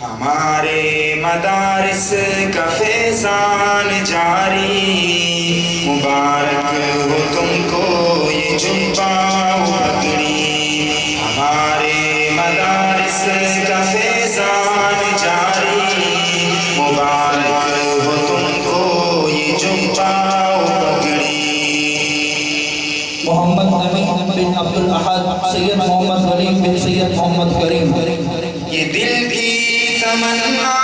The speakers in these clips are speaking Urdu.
ہمارے مدارس کا فیضان جاری، مبارک ہو تم کو یہ جبہ و پگڑی۔ ہمارے مدارس کا فیضان جاری، مبارک ہو تم کو یہ جبہ و پگڑی۔ محمد امین بن عبد الاحد، سید محمد غلیم بن سید محمد کریم۔ یہ دل کی تمنا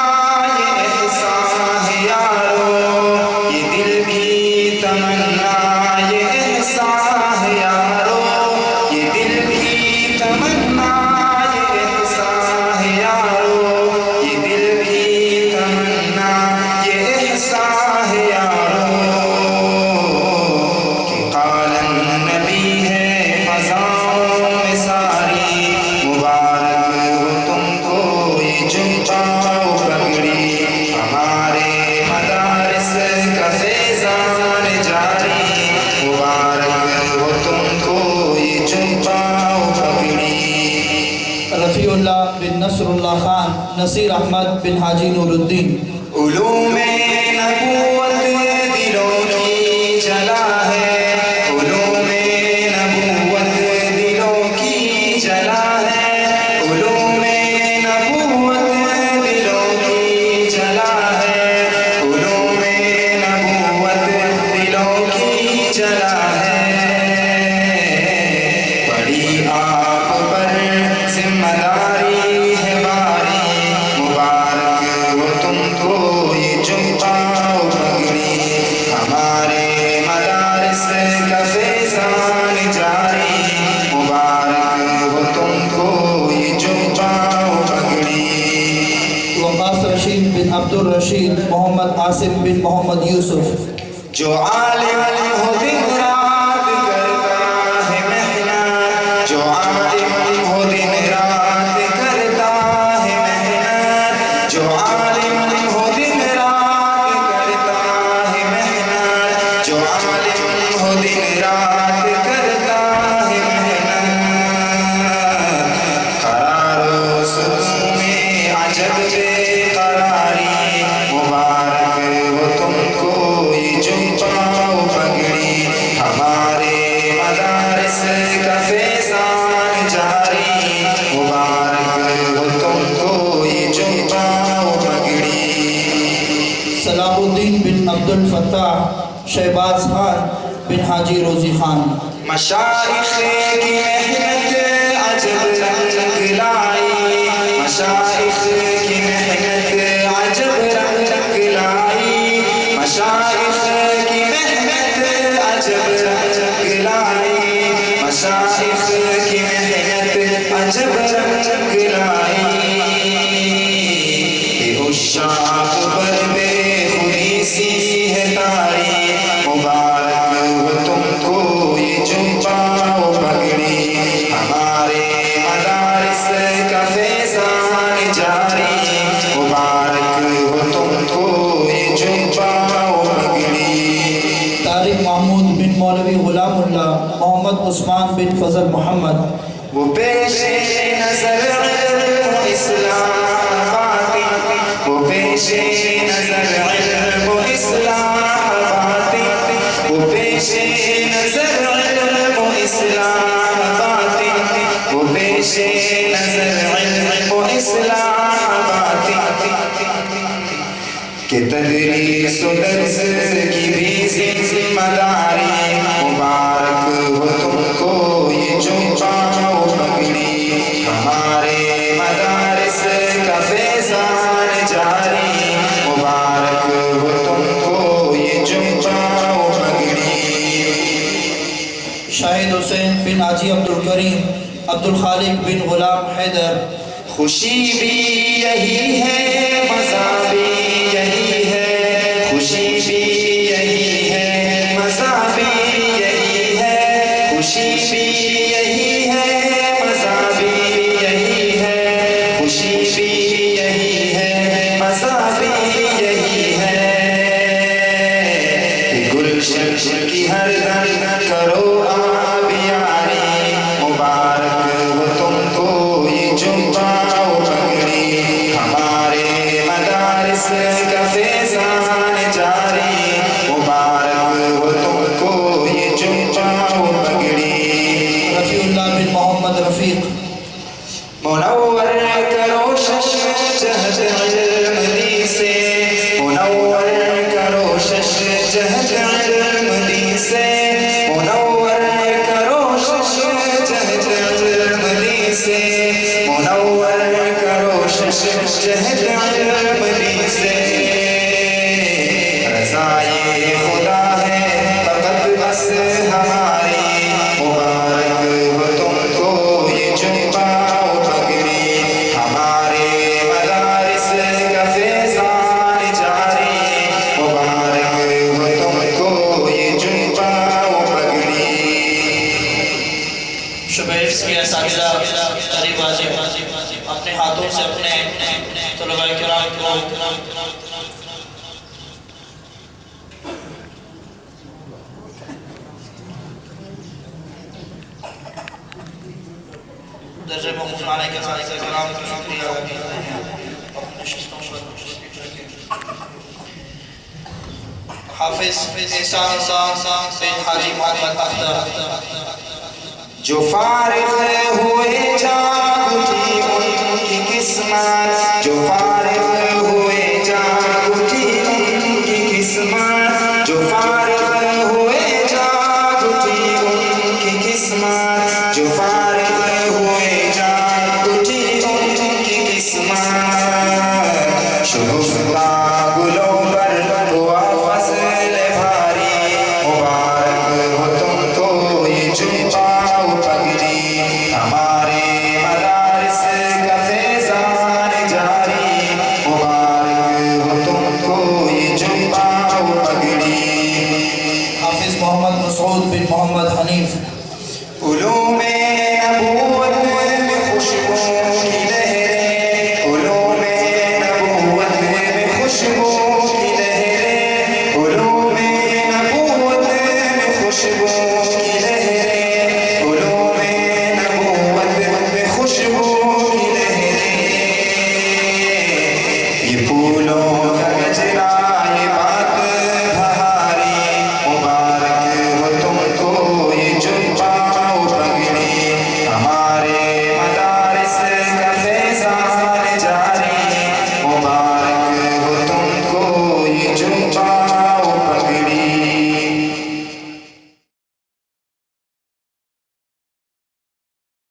یہ احسان ہے یارو، یہ دل کی تمنا یہ احسان ہے یارو، یہ دل کی تمنا یہ احسان ہے یارو، یہ دل کی تمنا یہ احسان ہے یارو، کہ قال النبی ہے فضاؤں میں ساری، مبارک ہو تم کو یہ جبہ و پگڑی۔ ہمارے مدارس کا فیضان جاری، مبارک ہو تم کو یہ جبہ و پگڑی۔ رفیع اللہ بن نصر اللہ خان، نصیر احمد بن حاجی نور الدین۔ علوم نبوت دلوں کی جلا ہے، علوم نبوت دلوں کی جلا ہے، علوم نبوت دلوں کی جلا ہے، علوم نبوت دلوں کی جلا ہے۔ بڑی آپ پر ذمہ داری ہے باری، مبارک ہو تم کو یہ جبہ و پگڑی۔ ہمارے مدارس کا فیضان جاری، مبارک ہو تم کو یہ جبہ و پگڑی۔ وقاص رشید بن عبد الرشید، محمد عاصم بن محمد یوسف۔ جو عالم ہو دن رات کرتا ہے محنت، جو عالم ہو دن رات کرتا ہے محنت، جو عالم ہو دن رات کرتا ہے محنت، جو عالم ہو دن رات کرتا ہے محنت، قرار و سکون میں عجب بے قراری، مبارک ہو تم کو یہ جبہ و پگڑی۔ ہمارے مدارس کا فیضان جاری، مبارک ہو تم کو یہ جبہ و پگڑی۔ صلاح الدین بن عبد الفتاح، شہباز خان بن حاجی روزی خان۔ مشائخ کی محنت عجب رنگ لائی، مشائخ کی محنت عجب رنگ لائی، مشائخ کی محنت عجب رنگ لائی، مشائخ کی محنت عجب رنگ لائی، کہ عشاق پر بے خودی سی ہے تاری، مبارک ہو تم کو یہ جبہ و پگڑی۔ ہمارے مدارس کا فیضان جاری، مبارک ہو تم کو یہ جبہ و پگڑی۔ طارق محمود بن مولوی غلام اللہ، محمد عثمان بن فضل محمد۔ وہ پیش نظر علم و اصلاح باطن، وہ پیش نظر علم و اصلاح باطن، وہ پیش نظر علم و اصلاح باطن، وہ پیش نظر علم و اصلاح باطن، کہ تدریس و درس کی بھی ذمہ داری، مبارک ہو تم کو یہ جبہ و پگڑی۔ ہمارے مدارس کا فیضان جاری، مبارک ہو تم کو یہ جبہ و پگڑی۔ شاہد حسین بن حاجی عبد الکریم، عبد الخالق بن غلام حیدر۔ خوشی بھی یہی ہے، مزہ بھی یہی ہے، خوشی بھی یہی ہے، مزہ بھی یہی ہے، خوشی بھی یہی ہے، مزہ بھی یہی ہے، خوشی بھی یہی ہے، مزہ بھی یہی ہے، کہ گلشن کی ہر دم کرو آبیاری، مبارک ہو تم کو یہ جبہ و پگڑی۔ ہمارے منور کرو شش جہد علم دی سے منور کرو شش جہد علم دی سے منور کرو شش جہد علم دی سے منور کرو شش جہد علم دی سے رضائے خدا ہے فقط بس ہماری مبارک ہو تم کو یہ جمعہ و پگڑی ہمارے مدارس کا فیضان جاری مبارک ہو تم کو یہ جمعہ و پگڑی شبیر کی اساتذہ قریب حاضر اپنے ہاتھوں سے اپنے طلباء کرام کو درجہ محفوظ لانے کے اساتذہ کرام کو شکریہ اپنی نشستوں پر حافظ احسان بن حاجی محمد اختر جو فارغ ہوئے جان